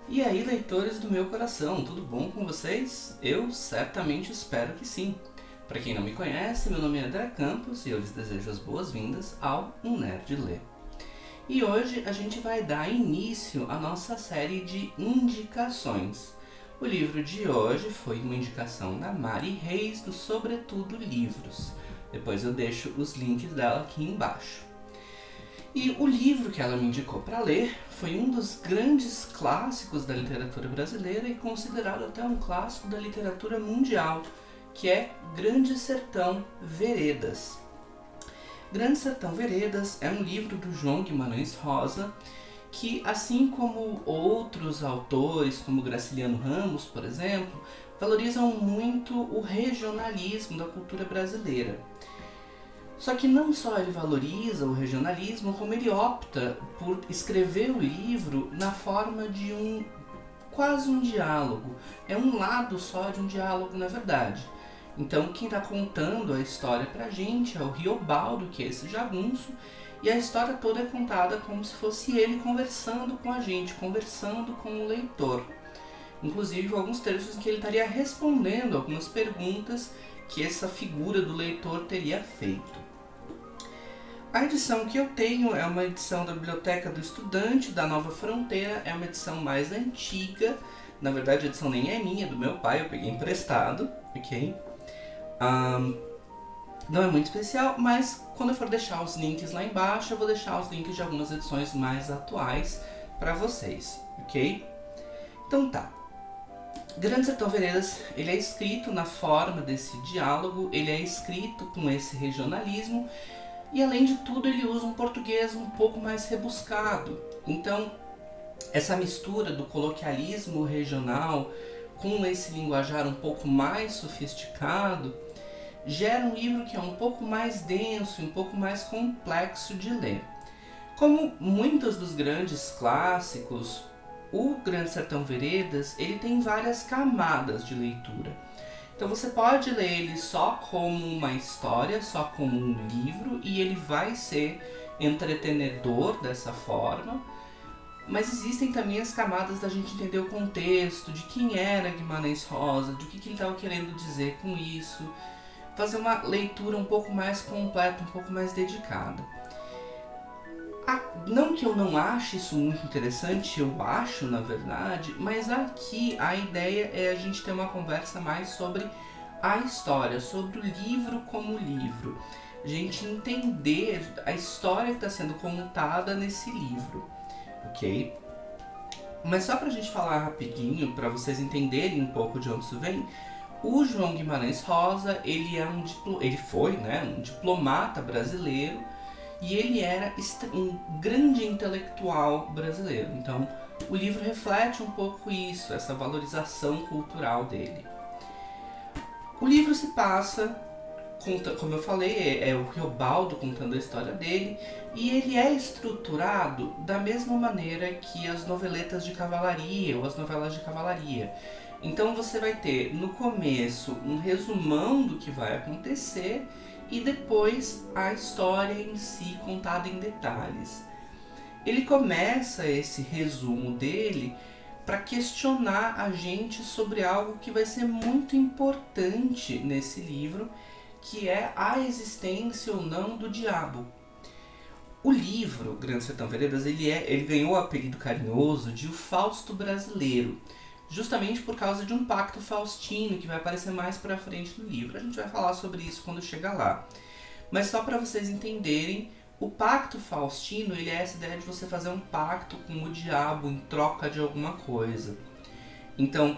E aí, leitores do meu coração, tudo bom com vocês? Eu certamente espero que sim. Para quem não me conhece, meu nome é André Campos e eu lhes desejo as boas-vindas ao Um Nerd Lê. E hoje a gente vai dar início à nossa série de indicações. O livro de hoje foi uma indicação da Mari Reis do Sobretudo Livros. Depois eu deixo os links dela aqui embaixo. E o livro que ela me indicou para ler foi um dos grandes clássicos da literatura brasileira e considerado até um clássico da literatura mundial, que é Grande Sertão Veredas. Grande Sertão Veredas é um livro do João Guimarães Rosa que, assim como outros autores, como Graciliano Ramos, por exemplo, valorizam muito o regionalismo da cultura brasileira. Só que não só ele valoriza o regionalismo, como ele opta por escrever o livro na forma de quase um diálogo. É um lado só de um diálogo, na verdade. Então quem está contando a história pra gente é o Riobaldo, que é esse jagunço, e a história toda é contada como se fosse ele conversando com a gente, conversando com o leitor. Inclusive alguns trechos em que ele estaria respondendo algumas perguntas que essa figura do leitor teria feito. A edição que eu tenho é uma edição da Biblioteca do Estudante, da Nova Fronteira, é uma edição mais antiga, na verdade a edição nem é minha, é do meu pai, eu peguei emprestado, ok? Não é muito especial, mas quando eu for deixar os links lá embaixo, eu vou deixar os links de algumas edições mais atuais para vocês, ok? Então tá. Grande Sertão Veredas, ele é escrito na forma desse diálogo, ele é escrito com esse regionalismo, e além de tudo ele usa um português um pouco mais rebuscado. Então essa mistura do coloquialismo regional com esse linguajar um pouco mais sofisticado gera um livro que é um pouco mais denso e um pouco mais complexo de ler. Como muitos dos grandes clássicos, o Grande Sertão Veredas ele tem várias camadas de leitura. Então você pode ler ele só como uma história, só como um livro, e ele vai ser entretenedor dessa forma. Mas existem também as camadas da gente entender o contexto, de quem era Guimarães Rosa, do que ele estava querendo dizer com isso. Fazer uma leitura um pouco mais completa, um pouco mais dedicada. Não que eu não ache isso muito interessante, eu acho na verdade, mas aqui a ideia é a gente ter uma conversa mais sobre a história, sobre o livro como livro. A gente entender a história que está sendo contada nesse livro, ok? Mas só pra gente falar rapidinho, para vocês entenderem um pouco de onde isso vem, o João Guimarães Rosa, ele foi um diplomata brasileiro e ele era um grande intelectual brasileiro. Então, o livro reflete um pouco isso, essa valorização cultural dele. O livro se passa, como eu falei, é o Riobaldo contando a história dele, e ele é estruturado da mesma maneira que as noveletas de cavalaria ou as novelas de cavalaria. Então você vai ter no começo um resumão do que vai acontecer e depois a história em si contada em detalhes. Ele começa esse resumo dele para questionar a gente sobre algo que vai ser muito importante nesse livro, que é a existência ou não do diabo. O livro Grande Sertão Veredas ele ganhou o apelido carinhoso de O Fausto Brasileiro, justamente por causa de um pacto faustino que vai aparecer mais pra frente no livro. A gente vai falar sobre isso quando chegar lá. Mas só para vocês entenderem, o pacto faustino ele é essa ideia de você fazer um pacto com o diabo em troca de alguma coisa. Então,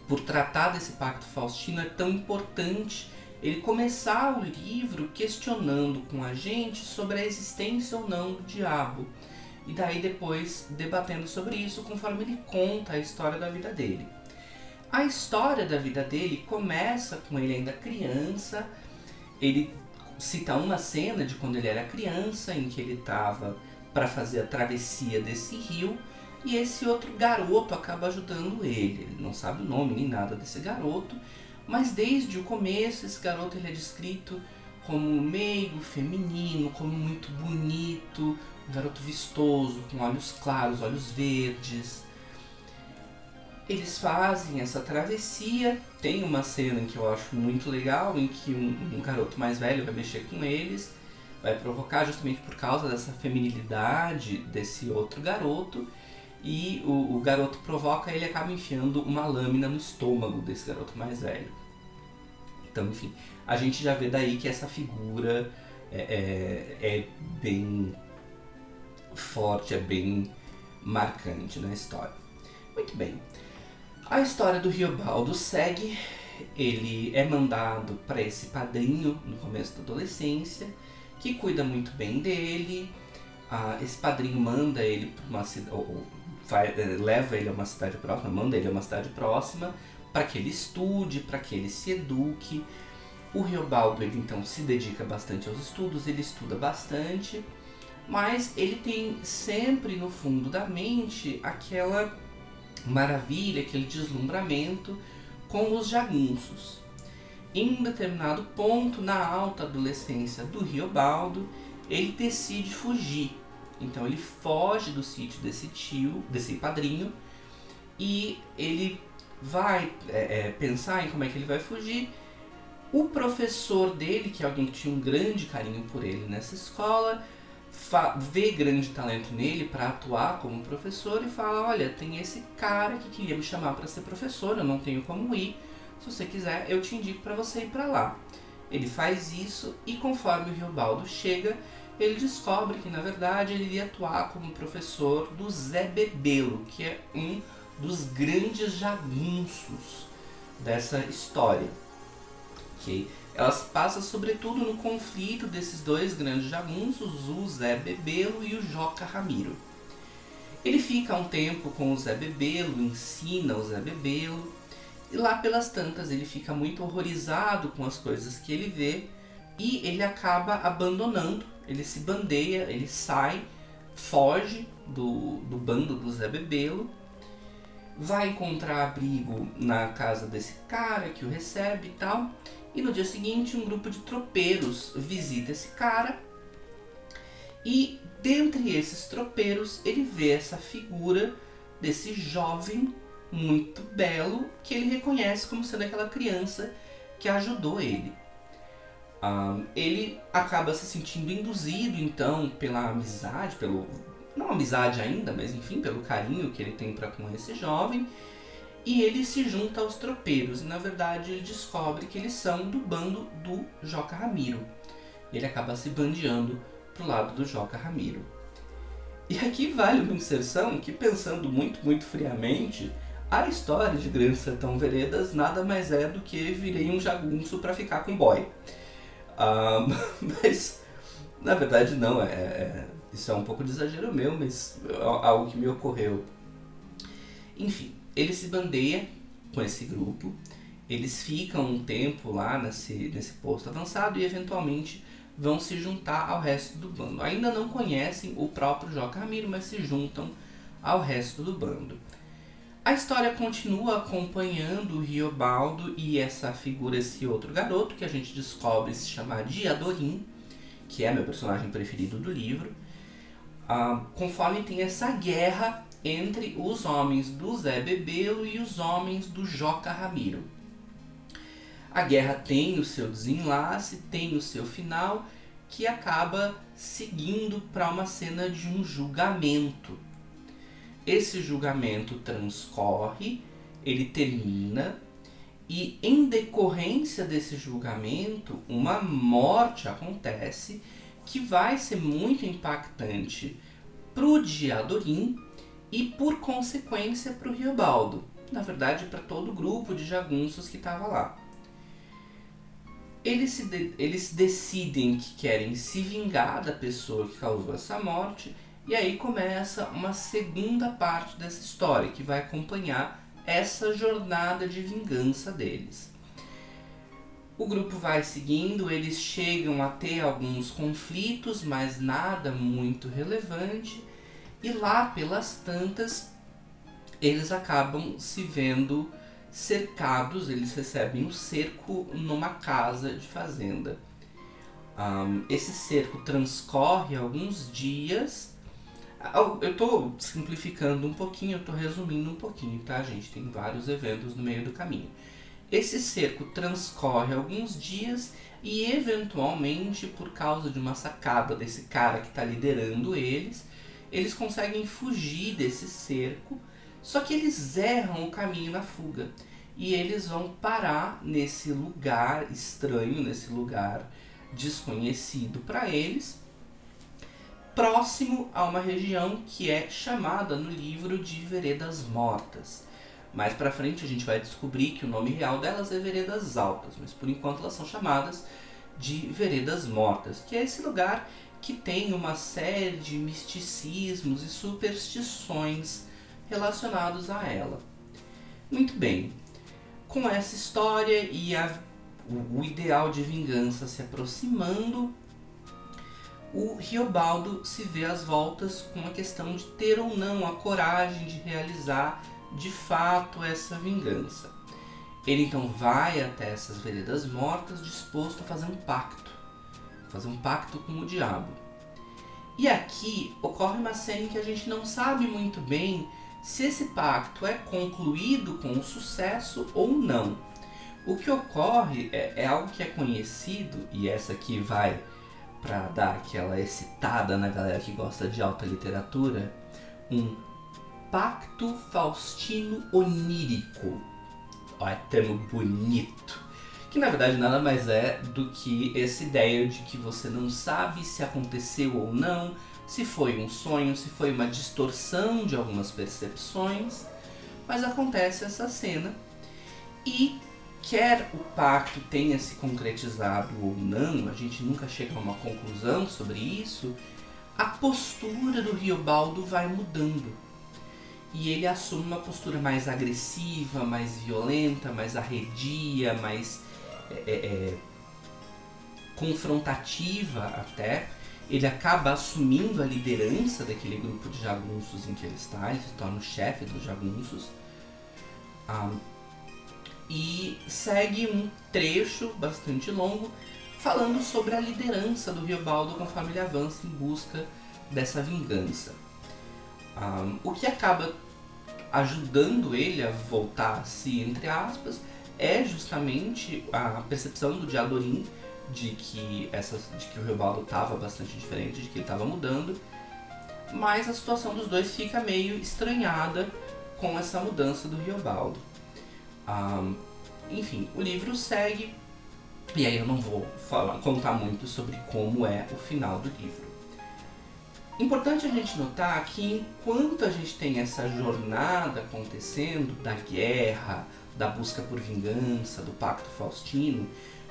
por tratar desse pacto faustino, é tão importante ele começar o livro questionando com a gente sobre a existência ou não do diabo. E daí depois debatendo sobre isso conforme ele conta a história da vida dele. A história da vida dele começa com ele ainda criança. Ele cita uma cena de quando ele era criança, em que ele estava para fazer a travessia desse rio, e esse outro garoto acaba ajudando ele. Ele não sabe o nome nem nada desse garoto, mas desde o começo esse garoto ele é descrito como meigo, feminino, como muito bonito, um garoto vistoso, com olhos claros, olhos verdes. Eles fazem essa travessia, tem uma cena que eu acho muito legal, em que um garoto mais velho vai mexer com eles, vai provocar justamente por causa dessa feminilidade desse outro garoto, e o garoto provoca, ele acaba enfiando uma lâmina no estômago desse garoto mais velho. Então, enfim, a gente já vê daí que essa figura é bem forte, é bem marcante na história. Muito bem. A história do Riobaldo segue. Ele é mandado para esse padrinho no começo da adolescência, que cuida muito bem dele. Esse padrinho manda ele para uma cidade, leva ele a uma cidade próxima, manda ele a uma cidade próxima para que ele estude, para que ele se eduque. O Riobaldo, ele então se dedica bastante aos estudos, ele estuda bastante, mas ele tem sempre no fundo da mente aquela maravilha, aquele deslumbramento com os jagunços. Em um determinado ponto, na alta adolescência do Riobaldo, ele decide fugir. Então ele foge do sítio desse padrinho, e ele vai pensar em como é que ele vai fugir. O professor dele, que é alguém que tinha um grande carinho por ele nessa escola, vê grande talento nele para atuar como professor e fala: olha, tem esse cara que queria me chamar para ser professor, eu não tenho como ir, se você quiser eu te indico para você ir para lá. Ele faz isso, e conforme o Riobaldo chega, ele descobre que na verdade ele iria atuar como professor do Zé Bebelo, que é um dos grandes jagunços dessa história. Okay? Elas passam sobretudo no conflito desses dois grandes jagunços, o Zé Bebelo e o Joca Ramiro. Ele fica um tempo com o Zé Bebelo, ensina o Zé Bebelo, e lá pelas tantas ele fica muito horrorizado com as coisas que ele vê, e ele acaba abandonando, ele se bandeia, ele sai, foge do bando do Zé Bebelo, vai encontrar abrigo na casa desse cara que o recebe e tal. E no dia seguinte, um grupo de tropeiros visita esse cara, e dentre esses tropeiros ele vê essa figura desse jovem muito belo, que ele reconhece como sendo aquela criança que ajudou ele. Ele acaba se sentindo induzido então pela amizade, não amizade ainda, mas enfim, pelo carinho que ele tem para com esse jovem, e ele se junta aos tropeiros, e na verdade ele descobre que eles são do bando do Joca Ramiro. Ele acaba se bandeando pro lado do Joca Ramiro. E aqui vale uma inserção que, pensando muito, muito friamente, a história de Grande Sertão Veredas nada mais é do que virei um jagunço para ficar com boy. Mas na verdade não, isso é um pouco de exagero meu, mas é algo que me ocorreu. Enfim, ele se bandeia com esse grupo, eles ficam um tempo lá nesse posto avançado e eventualmente vão se juntar ao resto do bando. Ainda não conhecem o próprio Joca Ramiro, mas se juntam ao resto do bando. A história continua acompanhando o Riobaldo e essa figura, esse outro garoto, que a gente descobre se chamar Diadorim, que é meu personagem preferido do livro, conforme tem essa guerra entre os homens do Zé Bebelo e os homens do Joca Ramiro. A guerra tem o seu desenlace, tem o seu final, que acaba seguindo para uma cena de um julgamento. Esse julgamento transcorre, ele termina, e em decorrência desse julgamento, uma morte acontece que vai ser muito impactante para o Diadorim e, por consequência, para o Riobaldo. Na verdade, para todo o grupo de jagunços que estava lá. Eles decidem que querem se vingar da pessoa que causou essa morte, e aí começa uma segunda parte dessa história, que vai acompanhar essa jornada de vingança deles. O grupo vai seguindo, eles chegam a ter alguns conflitos, mas nada muito relevante, e lá pelas tantas eles acabam se vendo cercados, eles recebem um cerco numa casa de fazenda. Esse cerco transcorre alguns dias, Eu tô simplificando um pouquinho, eu tô resumindo um pouquinho, tá, gente? Tem vários eventos no meio do caminho. Esse cerco transcorre alguns dias e, eventualmente, por causa de uma sacada desse cara que está liderando eles conseguem fugir desse cerco, só que eles erram o caminho na fuga. E eles vão parar nesse lugar estranho, nesse lugar desconhecido para eles, próximo a uma região que é chamada no livro de Veredas Mortas. Mais pra frente a gente vai descobrir que o nome real delas é Veredas Altas, mas por enquanto elas são chamadas de Veredas Mortas, que é esse lugar que tem uma série de misticismos e superstições relacionados a ela. Muito bem, com essa história e o ideal de vingança se aproximando, o Riobaldo se vê às voltas com a questão de ter ou não a coragem de realizar de fato essa vingança. Ele então vai até essas Veredas Mortas disposto a fazer um pacto com o diabo. E aqui ocorre uma cena em que a gente não sabe muito bem se esse pacto é concluído com sucesso ou não. O que ocorre é algo que é conhecido, e essa aqui vai para dar aquela excitada na galera que gosta de alta literatura, um pacto faustino onírico. Olha, termo bonito. Que na verdade nada mais é do que essa ideia de que você não sabe se aconteceu ou não, se foi um sonho, se foi uma distorção de algumas percepções, mas acontece essa cena e quer o pacto tenha se concretizado ou não, a gente nunca chega a uma conclusão sobre isso, a postura do Riobaldo vai mudando. E ele assume uma postura mais agressiva, mais violenta, mais arredia, mais confrontativa até. Ele acaba assumindo a liderança daquele grupo de jagunços em que ele está, ele se torna o chefe dos jagunços. E segue um trecho bastante longo falando sobre a liderança do Riobaldo conforme ele avança em busca dessa vingança. O que acaba ajudando ele a voltar a si, entre aspas, é justamente a percepção do Diadorim de que o Riobaldo estava bastante diferente, de que ele estava mudando, mas a situação dos dois fica meio estranhada com essa mudança do Riobaldo. Enfim, o livro segue, e aí eu não vou contar muito sobre como é o final do livro. Importante a gente notar que enquanto a gente tem essa jornada acontecendo da guerra, da busca por vingança, do pacto faustino,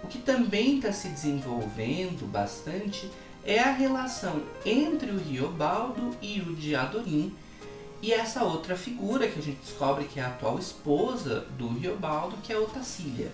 o que também está se desenvolvendo bastante é a relação entre o Riobaldo e o Diadorim e essa outra figura que a gente descobre que é a atual esposa do Riobaldo, que é a Otacília.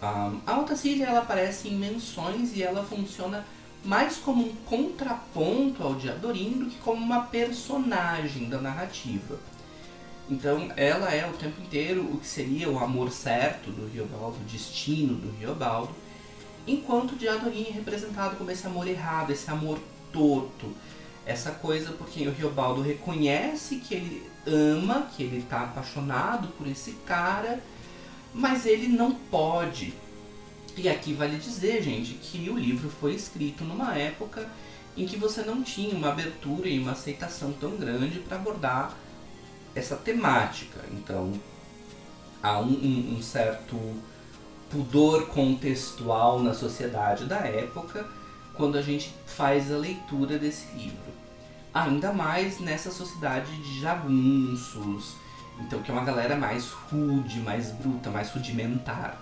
A Otacília ela aparece em menções e ela funciona mais como um contraponto ao Diadorim do que como uma personagem da narrativa. Então ela é o tempo inteiro o que seria o amor certo do Riobaldo, o destino do Riobaldo, enquanto o Diadorim é representado como esse amor errado, esse amor torto, essa coisa por quem o Riobaldo reconhece que ele ama, que ele está apaixonado por esse cara, mas ele não pode. E aqui vale dizer, gente, que o livro foi escrito numa época em que você não tinha uma abertura e uma aceitação tão grande para abordar essa temática. Então há um certo pudor contextual na sociedade da época quando a gente faz a leitura desse livro. Ainda mais nessa sociedade de jagunços, então que é uma galera mais rude, mais bruta, mais rudimentar,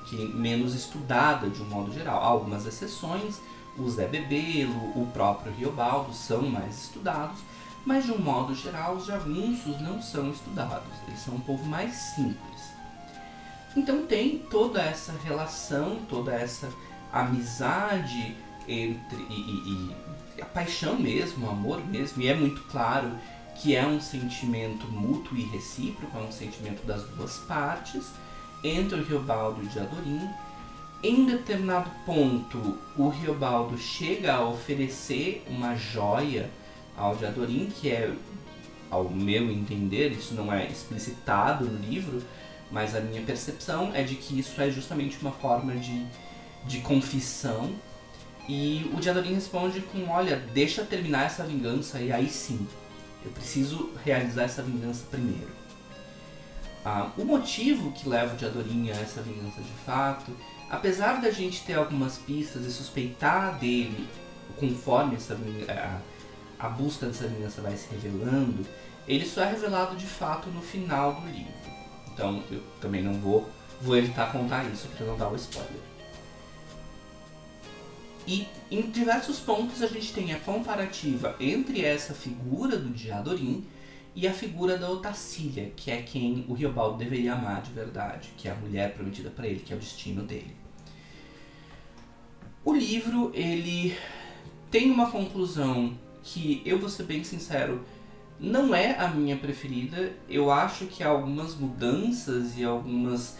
que menos estudada de um modo geral. Há algumas exceções, o Zé Bebelo, o próprio Riobaldo são mais estudados, mas de um modo geral os jagunços não são estudados, eles são um povo mais simples. Então tem toda essa relação, toda essa amizade entre e a paixão mesmo, o amor mesmo, e é muito claro que é um sentimento mútuo e recíproco, é um sentimento das duas partes, entre o Riobaldo e o Diadorim. Em determinado ponto, o Riobaldo chega a oferecer uma joia ao Diadorim, que é, ao meu entender, isso não é explicitado no livro, mas a minha percepção é de que isso é justamente uma forma de confissão. E o Diadorim responde com: olha, deixa eu terminar essa vingança e aí sim, eu preciso realizar essa vingança primeiro. O motivo que leva o Diadorim a essa vingança de fato, apesar da gente ter algumas pistas e suspeitar dele conforme a busca dessa vingança vai se revelando, ele só é revelado de fato no final do livro. Então eu também não vou evitar contar isso para não dar o spoiler. E em diversos pontos a gente tem a comparativa entre essa figura do Diadorim e a figura da Otacília, que é quem o Riobaldo deveria amar de verdade, que é a mulher prometida para ele, que é o destino dele. O livro, ele tem uma conclusão que, eu vou ser bem sincero, não é a minha preferida. Eu acho que há algumas mudanças e algumas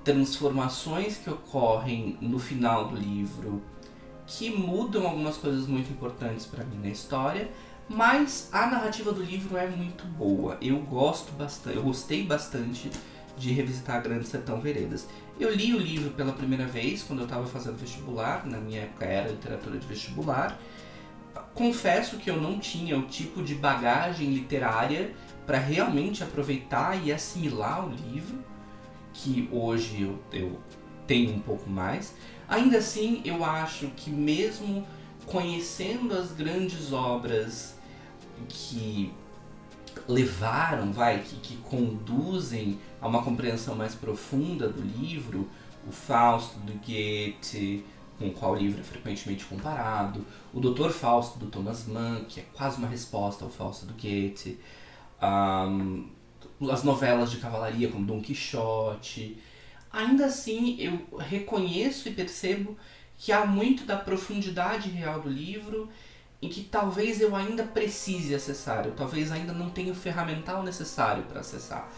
transformações que ocorrem no final do livro que mudam algumas coisas muito importantes para mim na história, mas a narrativa do livro é muito boa. Eu gostei bastante de revisitar Grande Sertão Veredas. Eu li o livro pela primeira vez quando eu estava fazendo vestibular, na minha época era literatura de vestibular. Confesso que eu não tinha o tipo de bagagem literária para realmente aproveitar e assimilar o livro, que hoje eu tenho um pouco mais. Ainda assim, eu acho que mesmo conhecendo as grandes obras que levaram, que conduzem a uma compreensão mais profunda do livro, o Fausto do Goethe, com o qual o livro é frequentemente comparado, o Dr. Fausto do Thomas Mann, que é quase uma resposta ao Fausto do Goethe, as novelas de cavalaria como Dom Quixote. Ainda assim, eu reconheço e percebo que há muito da profundidade real do livro em que talvez eu ainda precise acessar, eu talvez ainda não tenha o ferramental necessário para acessar.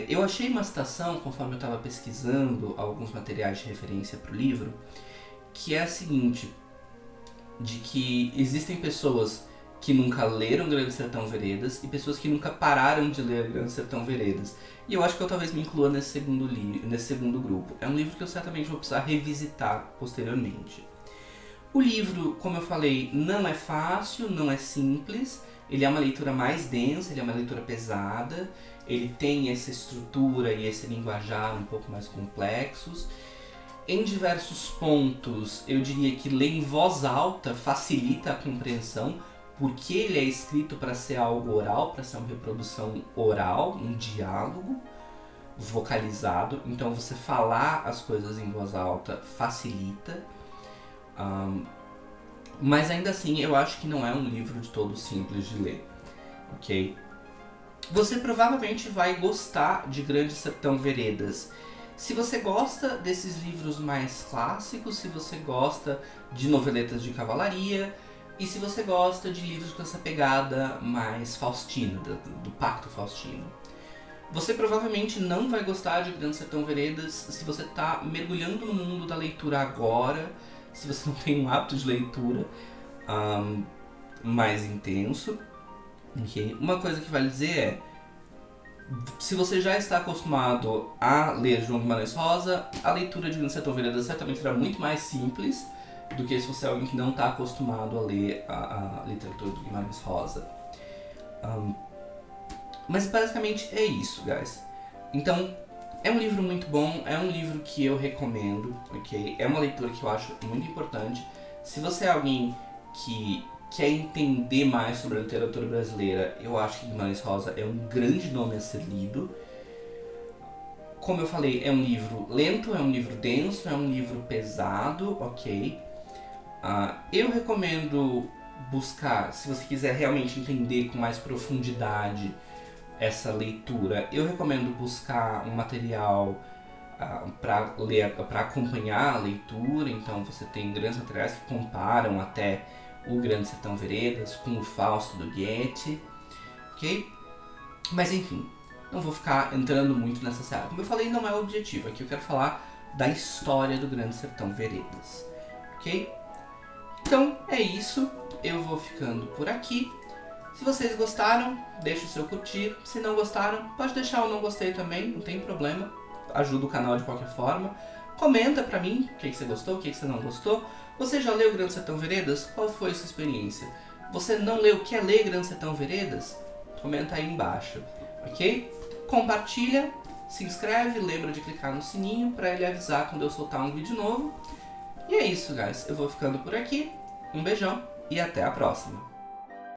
Eu achei uma citação, conforme eu estava pesquisando alguns materiais de referência para o livro, que é a seguinte, de que existem pessoas que nunca leram Grande Sertão Veredas e pessoas que nunca pararam de ler Grande Sertão Veredas. E eu acho que eu talvez me inclua nesse segundo grupo. É um livro que eu certamente vou precisar revisitar posteriormente. O livro, como eu falei, não é fácil, não é simples. Ele é uma leitura mais densa, ele é uma leitura pesada. Ele tem essa estrutura e esse linguajar um pouco mais complexos. Em diversos pontos, eu diria que ler em voz alta facilita a compreensão, porque ele é escrito para ser algo oral, para ser uma reprodução oral, um diálogo vocalizado. Então você falar as coisas em voz alta facilita. Mas ainda assim eu acho que não é um livro de todo simples de ler, ok? Você provavelmente vai gostar de Grande Sertão Veredas. Se você gosta desses livros mais clássicos, se você gosta de noveletas de cavalaria, e se você gosta de livros com essa pegada mais faustina, do Pacto Faustino. Você provavelmente não vai gostar de Grande Sertão Veredas se você está mergulhando no mundo da leitura agora, se você não tem um hábito de leitura mais intenso. Okay? Uma coisa que vale dizer é, se você já está acostumado a ler João Guimarães Rosa, a leitura de Grande Sertão Veredas certamente será muito mais simples do que se você é alguém que não está acostumado a ler a literatura do Guimarães Rosa. Mas basicamente é isso, guys. Então, é um livro muito bom, é um livro que eu recomendo, ok? É uma leitura que eu acho muito importante. Se você é alguém que quer entender mais sobre a literatura brasileira, eu acho que Guimarães Rosa é um grande nome a ser lido. Como eu falei, é um livro lento, é um livro denso, é um livro pesado, ok? Eu recomendo buscar, se você quiser realmente entender com mais profundidade essa leitura, eu recomendo buscar um material para acompanhar a leitura. Então você tem grandes materiais que comparam até o Grande Sertão Veredas com o Fausto do Goethe, ok? Mas enfim, não vou ficar entrando muito nessa seara. Como eu falei, não é o objetivo. Aqui eu quero falar da história do Grande Sertão Veredas, ok? Então é isso. eu vou ficando por aqui. Se vocês gostaram, deixa o seu curtir. Se não gostaram, pode deixar o não gostei também, não tem problema. Ajuda o canal de qualquer forma. Comenta pra mim o que você gostou, o que você não gostou. Você já leu Grande Sertão Veredas? Qual foi a sua experiência? Você não leu, quer ler Grande Sertão Veredas? Comenta aí embaixo, ok? Compartilha, se inscreve, lembra de clicar no sininho para ele avisar quando eu soltar um vídeo novo. E é isso, guys. Eu vou ficando por aqui. Um beijão e até a próxima.